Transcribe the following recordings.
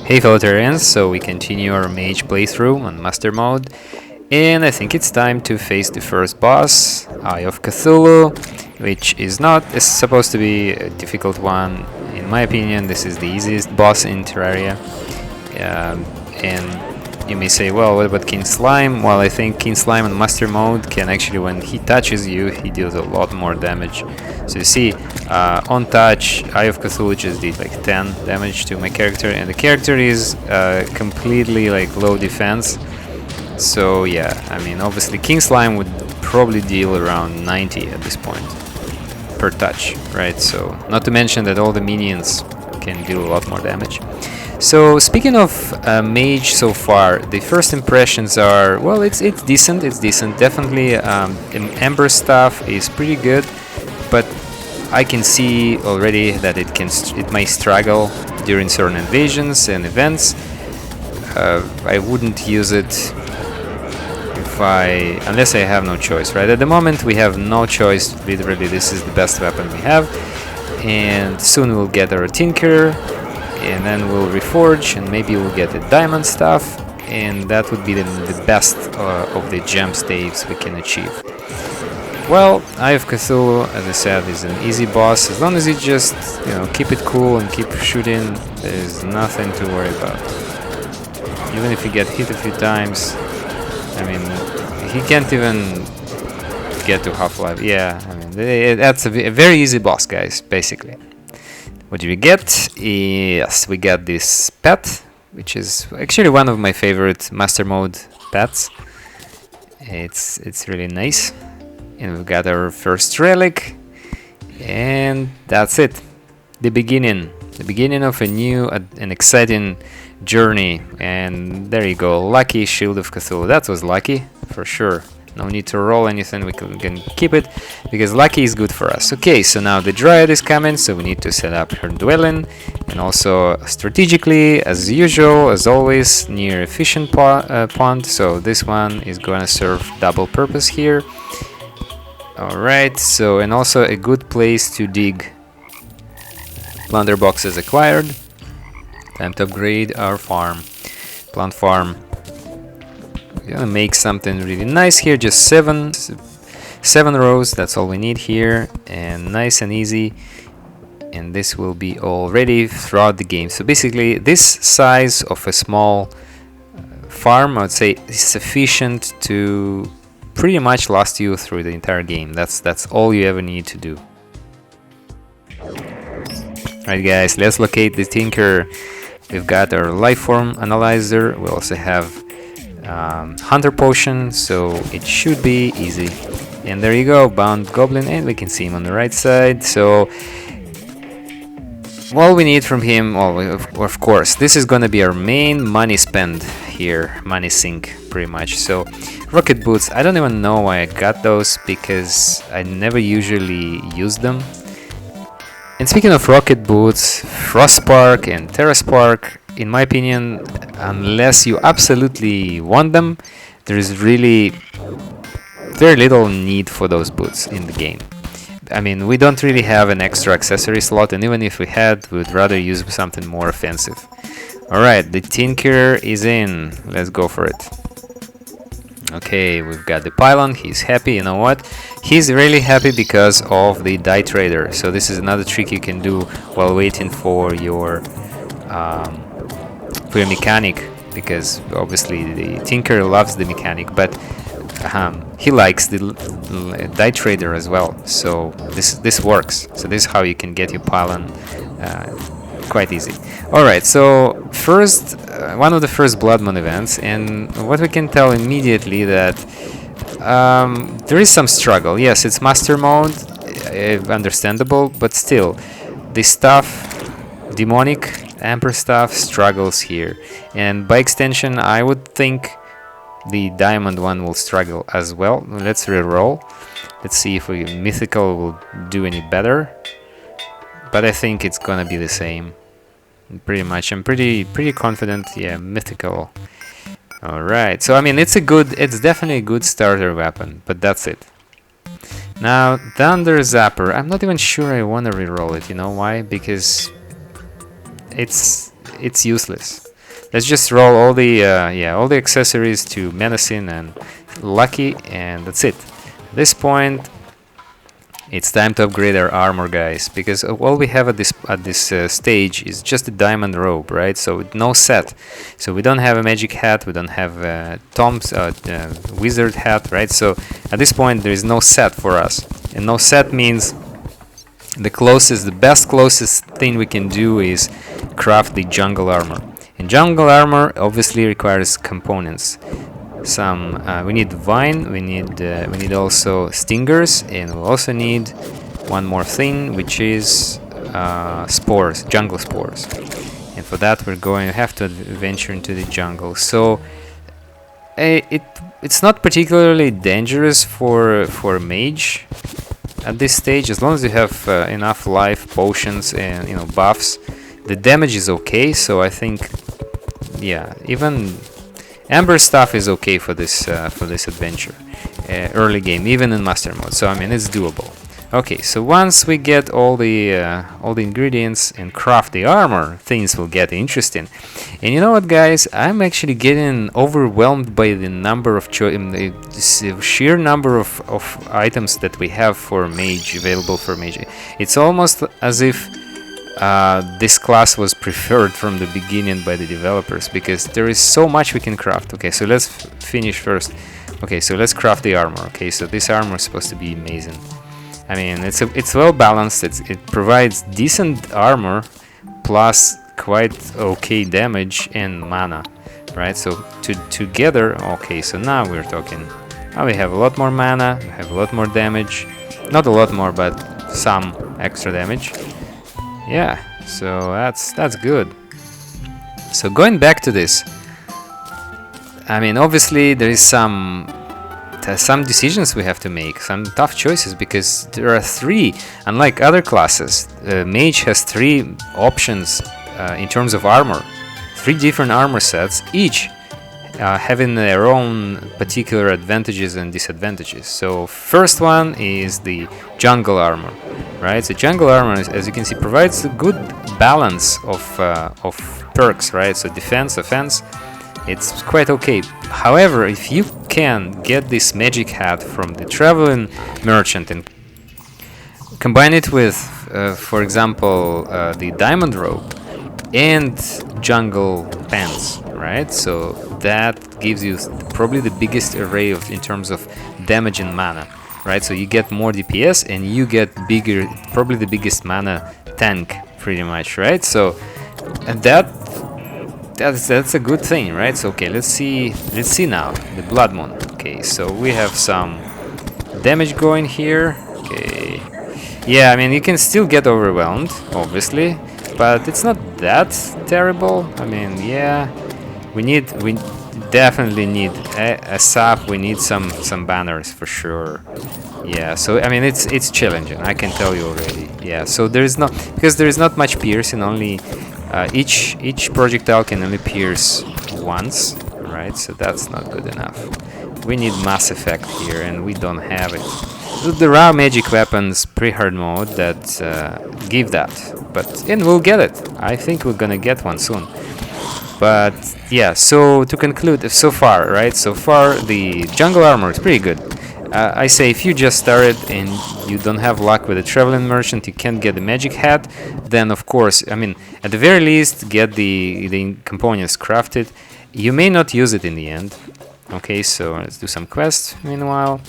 Hey Fellow Terrarians, so we continue our Mage playthrough on Master Mode, and I think it's time to face the first boss, Eye of Cthulhu, which is not supposed to be a difficult one. In my opinion, this is the easiest boss in Terraria. And you may say, well, what about King Slime? Well, I think King Slime on Master Mode can actually, when he touches you, he deals a lot more damage. So you see, on touch, Eye of Cthulhu just did like 10 damage to my character, and the character is completely like low defense. So yeah, I mean, obviously King Slime would probably deal around 90 at this point per touch, right? So not to mention that all the minions can deal a lot more damage. So speaking of Mage so far, the first impressions are, well, it's decent, definitely. Ember stuff is pretty good, but I can see already that it may struggle during certain invasions and events. I wouldn't use it unless I have no choice, right? At the moment we have no choice. Literally, this is the best weapon we have, and soon we'll get our Tinker, and then we'll reforge, and maybe we'll get the diamond stuff, and that would be the best of the gem staves we can achieve. Well, Eye of Cthulhu, as I said, is an easy boss. As long as you just, keep it cool and keep shooting, there's nothing to worry about. Even if you get hit a few times, I mean, he can't even get to half-life. Yeah, I mean, that's a very easy boss, guys, basically. What do we get? Yes, we got this pet, which is actually one of my favorite Master Mode pets. It's really nice. And we've got our first relic, and that's it. The beginning of a new and exciting journey. And there you go, lucky Shield of Cthulhu. That was lucky for sure. No need to roll anything, we can keep it because lucky is good for us. Okay, so now the Dryad is coming, so we need to set up her dwelling, and also strategically, as usual, as always, near efficient pond. So this one is going to serve double purpose here. Alright, so, and also a good place to dig. Plunder boxes acquired. Time to upgrade our farm. Plant farm. We're gonna make something really nice here, just seven rows, that's all we need here, and nice and easy, and this will be all ready throughout the game. So basically this size of a small farm, I would say, is sufficient to pretty much last you through the entire game. That's all you ever need to do. Alright guys, let's locate the Tinker. We've got our life form analyzer, we also have Hunter Potion, so it should be easy. And there you go, Bound Goblin, and we can see him on the right side. So all we need from him, well, of course, this is gonna be our main money spend here, money sink pretty much. So rocket boots, I don't even know why I got those because I never usually use them. And speaking of rocket boots, Frost Spark and Terra Spark, in my opinion, unless you absolutely want them, there is really very little need for those boots in the game. I mean, we don't really have an extra accessory slot, and even if we had, we would rather use something more offensive. Alright, the Tinker is in. Let's go for it. Okay, we've got the Pylon. He's happy. You know what? He's really happy because of the Die Trader. So this is another trick you can do while waiting for your mechanic, because obviously the Tinker loves the mechanic, but he likes the Die Trader as well. So this works. So this is how you can get your Pylon quite easy. Alright, so first, one of the first Blood Moon events, and what we can tell immediately that there is some struggle. Yes, it's Master Mode, understandable, but still, the stuff, demonic Emperor stuff, struggles here, and by extension I would think the diamond one will struggle as well. Let's reroll. Let's see if mythical will do any better, but I think it's gonna be the same pretty much. I'm pretty confident. Yeah, mythical. Alright, so I mean, it's definitely a good starter weapon, but that's it. Now Thunder Zapper, I'm not even sure I want to reroll it. You know why? Because it's useless. let's just roll all the all the accessories to menacing and lucky, and that's it. At this point, it's time to upgrade our armor, guys, because all we have at this stage is just a diamond robe, right? So no set. So we don't have a magic hat, we don't have Tom's wizard hat, right? So at this point there is no set for us, and no set means the best closest thing we can do is craft the jungle armor. And jungle armor obviously requires components. We need vine, we need also stingers, and we also need one more thing, which is spores, jungle spores. And for that we're going to have to venture into the jungle. So it's not particularly dangerous for mage at this stage, as long as you have enough life potions and buffs. The damage is okay, so I think even Amber stuff is okay for this adventure, early game, even in master mode. So I mean, it's doable. Okay, so once we get all the ingredients and craft the armor, things will get interesting. And you know what, guys? I'm actually getting overwhelmed by the number of sheer number of items that we have for mage, available for mage. It's almost as if this class was preferred from the beginning by the developers, because there is so much we can craft. Okay, so let's finish first. Okay, so let's craft the armor. Okay, so this armor is supposed to be amazing. I mean, it's well balanced. It provides decent armor plus quite okay damage and mana, right? So together, okay, so now we're talking. Now we have a lot more mana, we have a lot more damage. Not a lot more, but some extra damage. Yeah, so that's good. So going back to this, I mean, obviously there is some decisions we have to make, some tough choices, because there are three, unlike other classes, mage has three options in terms of armor, three different armor sets, each having their own particular advantages and disadvantages. So first one is the jungle armor, right? So jungle armor, as you can see, provides a good balance of perks, right? So defense, offense, it's quite okay. However, if you can get this magic hat from the traveling merchant and combine it with, for example, the diamond robe and jungle pants, right? So that gives you probably the biggest array in terms of damage and mana, right? So you get more DPS and you get bigger, probably the biggest mana tank, pretty much, right? So and that's a good thing, right? So okay, let's see now the blood moon. Okay, so we have some damage going here. Okay, yeah, I mean, you can still get overwhelmed, obviously, but it's not that terrible. I mean, yeah, we definitely need a sap. We need some banners for sure. Yeah, so I mean, it's challenging, I can tell you already. Yeah, so there is not much piercing. Only each projectile can only pierce once, right? So that's not good enough. We need mass effect here, and we don't have it. There are magic weapons pre-hard mode that give that, and we'll get it. I think we're gonna get one soon. But yeah, so to conclude, so far, right? So far, the jungle armor is pretty good. I say if you just started and you don't have luck with a traveling merchant, you can't get the magic hat, then of course, I mean, at the very least, get the components crafted. You may not use it in the end. Okay, so let's do some quests meanwhile.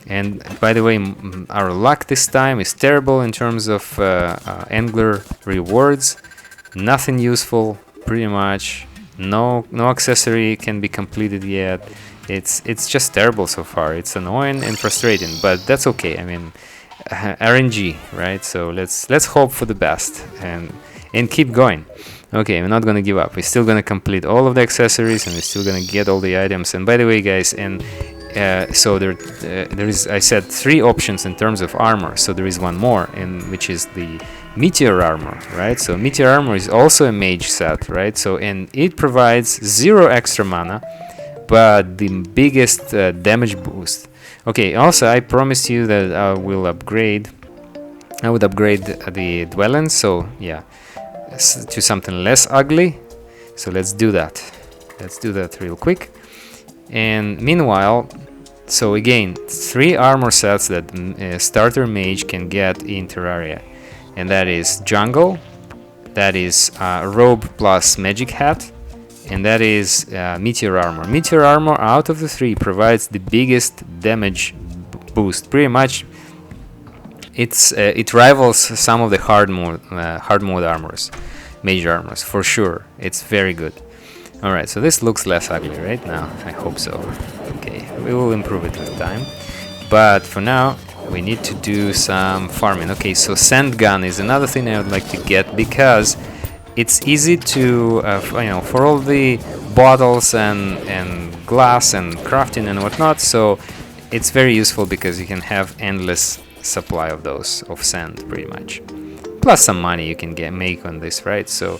And by the way, our luck this time is terrible in terms of angler rewards. Nothing useful, pretty much. No accessory can be completed yet. It's just terrible so far. It's annoying and frustrating, but that's okay. I mean, RNG, right? So let's hope for the best and keep going. Okay, we're not gonna give up. We're still gonna complete all of the accessories, and we're still gonna get all the items. And by the way, guys, and so there is, I said, 3 options in terms of armor. So there is one more, which is the Meteor Armor, right? So Meteor Armor is also a mage set, right? So and it provides 0 extra mana, but the biggest damage boost. Okay, also I promised you that I would upgrade the dwelling, so yeah, to something less ugly. So let's do that. Let's do that real quick. And meanwhile, so again, 3 armor sets that starter mage can get in Terraria. And that is jungle, that is robe plus magic hat, and that is Meteor Armor. Meteor Armor out of the 3 provides the biggest damage boost. Pretty much it rivals some of the hard mode armors, Mage armors, for sure. It's very good. Alright, so this looks less ugly right now. I hope so. Okay, we will improve it with time. But for now, we need to do some farming. Okay, so sand gun is another thing I would like to get, because it's easy to, for all the bottles and glass and crafting and whatnot. So it's very useful because you can have endless supply of those, of sand, pretty much. Plus some money you can make on this, right? So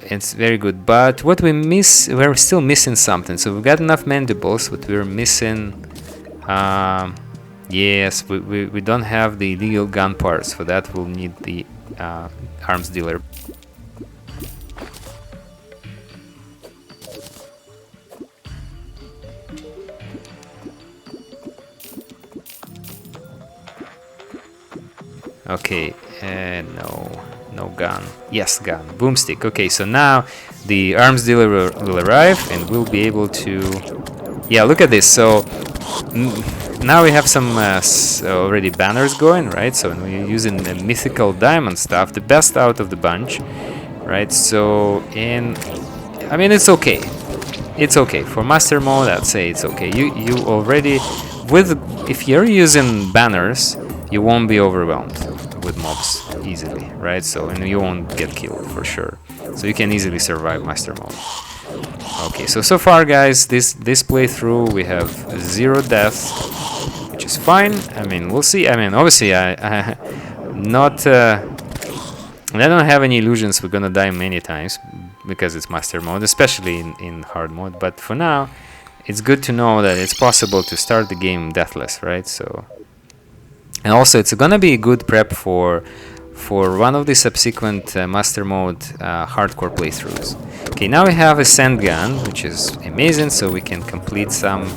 it's very good. But what we miss, we're still missing something. So we've got enough mandibles, but we're missing. Yes, we don't have the legal gun parts. For that, we'll need the arms dealer. Okay, no gun. Yes, gun. Boomstick. Okay, so now the arms dealer will arrive and we'll be able to... Yeah, look at this. So now we have some already banners going, right? So we're using the mythical diamond stuff, the best out of the bunch, right? So, I mean, it's okay. It's okay. For master mode, I'd say it's okay. You already... If you're using banners, you won't be overwhelmed with mobs easily, right? So, and you won't get killed for sure. So you can easily survive master mode. Okay, so far, guys, this playthrough we have 0 deaths, which is fine. I mean, we'll see. I mean, obviously, I don't have any illusions we're gonna die many times because it's master mode, especially in hard mode. But for now, it's good to know that it's possible to start the game deathless, right? So. And also, it's gonna be a good prep for one of the subsequent master mode hardcore playthroughs. Okay, now we have a sand gun, which is amazing, so we can complete some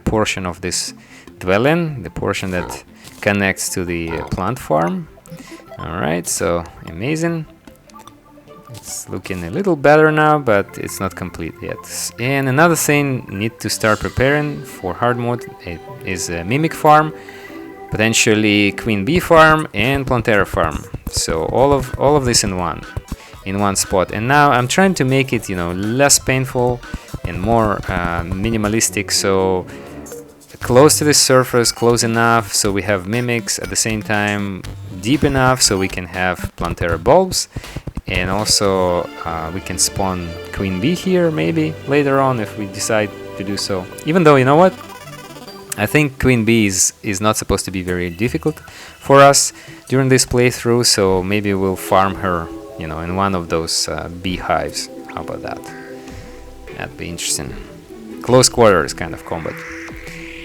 portion of this dwelling, the portion that connects to the plant farm. Alright, so amazing. It's looking a little better now, but it's not complete yet. And another thing need to start preparing for hard mode is a mimic farm, potentially queen bee farm and plantera farm. So all of this in one spot. And now I'm trying to make it, less painful and more minimalistic. So close to the surface, close enough so we have mimics, at the same time deep enough so we can have plantera bulbs, and also we can spawn queen bee here maybe later on if we decide to do so. Even though, you know what? I think queen bee is not supposed to be very difficult for us during this playthrough, so maybe we'll farm her, in one of those beehives. How about that? That'd be interesting. Close quarters kind of combat.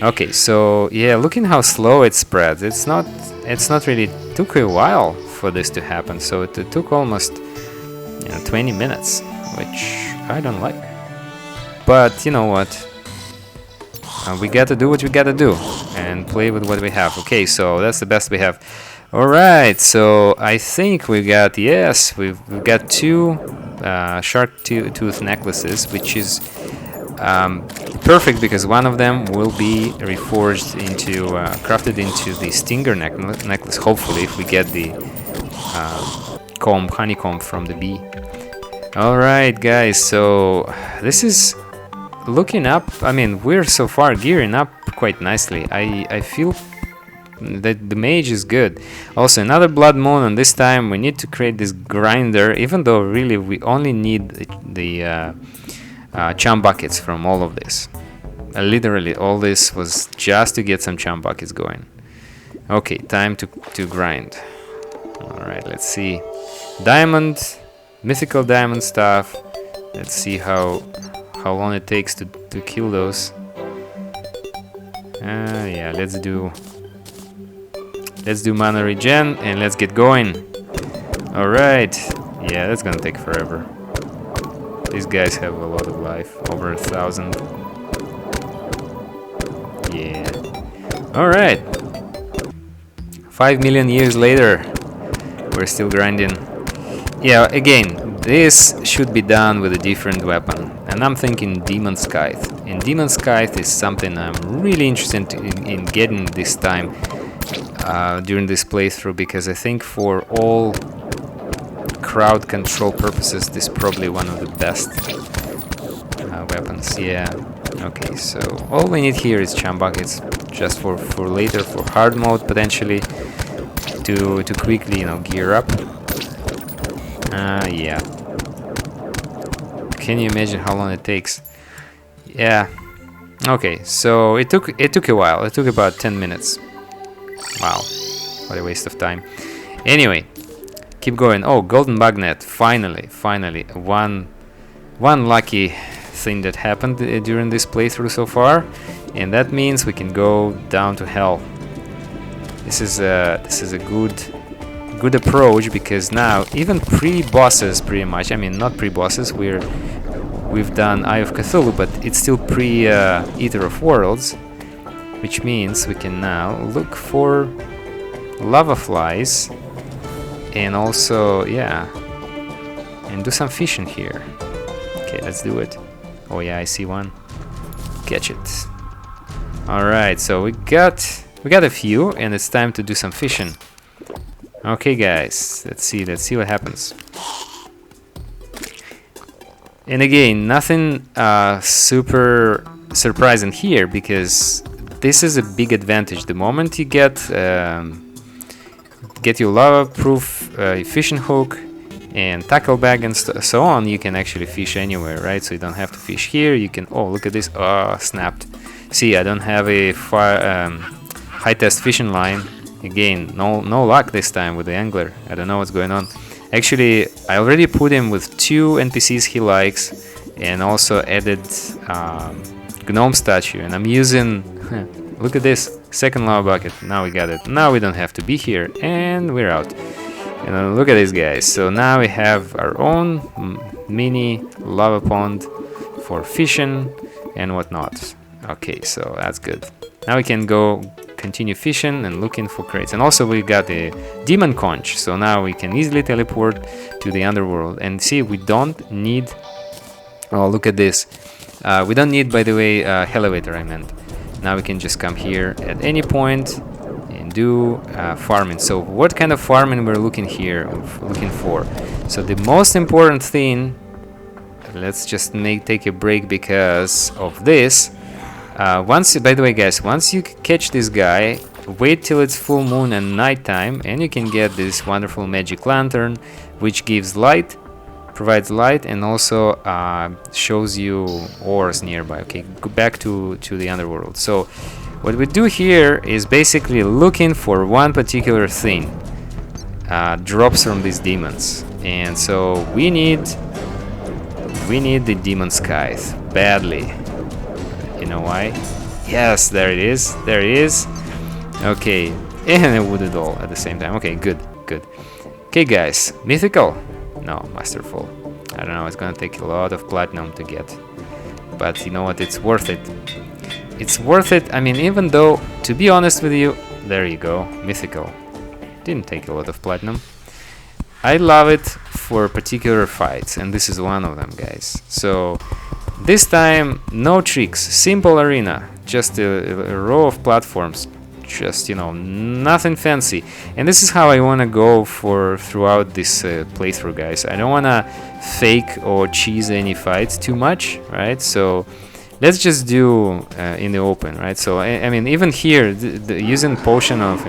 Okay, so yeah, looking how slow it spreads. It's not really took a while for this to happen. So it took almost 20 minutes, which I don't like. But you know what? We gotta do what we gotta do and play with what we have. Okay, so that's the best we have. Alright, so I think we've got 2 shark tooth necklaces, which is perfect because one of them will be reforged into, crafted into the stinger necklace, hopefully, if we get the honeycomb from the bee. Alright, guys, so this is looking up. I mean, we're so far gearing up quite nicely. I feel that the mage is good. Also, another blood moon, and this time we need to create this grinder, even though really we only need the chum buckets from all of this. Literally, all this was just to get some chum buckets going. Okay, time to grind. Alright, let's see. Diamond, mythical diamond stuff. Let's see how long it takes to kill those. Yeah, let's do mana regen and let's get going. Alright. Yeah, that's gonna take forever. These guys have a lot of life, over 1,000. Yeah. Alright. 5 million years later, we're still grinding. Yeah, again, this should be done with a different weapon. And I'm thinking Demon Scythe. And Demon Scythe is something I'm really interested in getting this time during this playthrough, because I think for all crowd control purposes, this is probably one of the best weapons. Yeah. Okay, so all we need here is chum buckets, just for later, for hard mode potentially, to quickly, you know, gear up. Yeah. Can you imagine how long it takes? Yeah. Okay, so it took a while. It took about 10 minutes. Wow, what a waste of time. Anyway, keep going. Oh, golden magnet. Finally, one lucky thing that happened during this playthrough so far, and that means we can go down to hell. This is a good approach, because now even pre-bosses, pretty much. I mean, not pre-bosses. We've done Eye of Cthulhu, but it's still pre-Eater of Worlds, which means we can now look for lava flies, and also, yeah, and do some fishing here. Okay, let's do it. Oh yeah, I see one. Catch it. All right, so we got a few, and it's time to do some fishing. Okay, guys, let's see what happens. And again, nothing super surprising here, because this is a big advantage. The moment you get your lava-proof fishing hook and tackle bag and so on, you can actually fish anywhere, right? So you don't have to fish here. You can. Oh, look at this! Oh, snapped. See, I don't have a high test fishing line. Again, no luck this time with the angler. I don't know what's going on. Actually, I already put him with 2 NPCs he likes, and also added gnome statue. And I'm using. Look at this, second lava bucket. Now we got it. Now we don't have to be here, and we're out. And look at this, guys. So now we have our own mini lava pond for fishing and whatnot. Okay, so that's good. Now we can go continue fishing and looking for crates. And also we got a demon conch, so now we can easily teleport to the underworld. And see, we don't need. Oh, look at this. We don't need, by the way, elevator. I meant. Now we can just come here at any point and do farming. So what kind of farming we're looking for? So the most important thing, let's just take a break because of this. By the way, guys, once you catch this guy, wait till it's full moon and nighttime, and you can get this wonderful magic lantern, which gives light, provides light, and also shows you ores nearby. Okay, go back to the underworld. So what we do here is basically looking for one particular thing, drops from these demons, and so we need the demon Scythe badly. You know why? Yes, there it is. There it is. Okay, and a wooded doll at the same time. Okay, good. Okay, guys, mythical. No, masterful. I don't know, it's gonna take a lot of platinum to get. But you know what, it's worth it. It's worth it, I mean, even though, to be honest with you, there you go, mythical. Didn't take a lot of platinum. I love it for particular fights, and this is one of them, guys. So, this time, no tricks, simple arena, just a row of platforms. Just, you know, nothing fancy. And this is how I want to go throughout this playthrough, guys. I don't want to fake or cheese any fights too much, right? So let's just do in the open, right? So I mean, even here, using potion of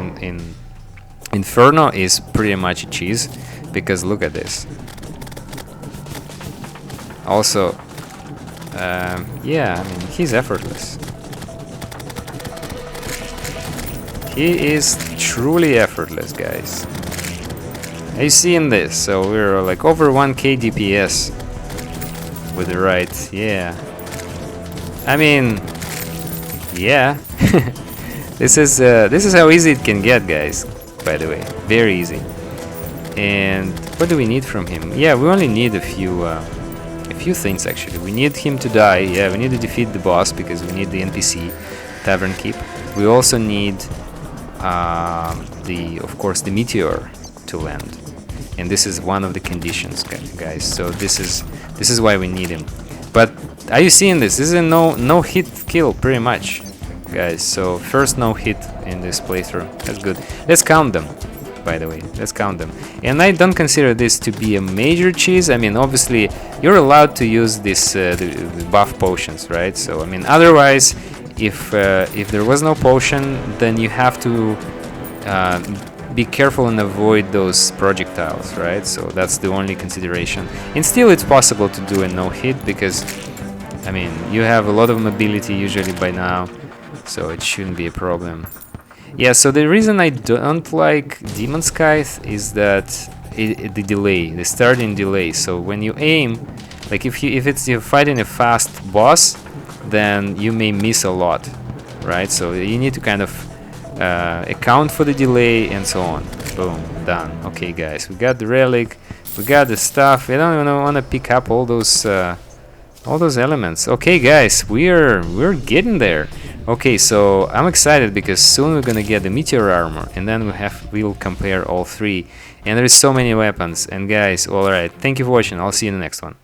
Inferno is pretty much a cheese, because look at this. Also, yeah, I mean, he's effortless. He is truly effortless, guys. Are you seeing this? So we're like over 1k DPS with the right, yeah. I mean, yeah. This is how easy it can get, guys. By the way, very easy. And what do we need from him? Yeah, we only need a few few things actually. We need him to die. Yeah, we need to defeat the boss because we need the NPC Tavern Keep. We also need of course the meteor to land, and this is one of the conditions, guys. So this is why we need him. But are you seeing this? This is a no hit kill pretty much, guys. So first no hit in this playthrough. That's good. Let's count them, by the way. Let's count them. And I don't consider this to be a major cheese. I mean, obviously you're allowed to use this the buff potions, right? So I mean, otherwise, if there was no potion, then you have to be careful and avoid those projectiles, right? So that's the only consideration. And still, it's possible to do a no hit because, I mean, you have a lot of mobility usually by now, so it shouldn't be a problem. Yeah, so the reason I don't like Demon Scythe is that the delay, the starting delay. So when you aim, like if you're fighting a fast boss, then you may miss a lot, right? So you need to kind of account for the delay and so on. Boom, done. Okay, guys, we got the relic, we got the stuff. I don't even want to pick up all those elements. Okay, guys, we're getting there. Okay, so I'm excited because soon we're gonna get the Meteor Armor, and then we'll compare all three. And there's so many weapons. And guys, all right, thank you for watching. I'll see you in the next one.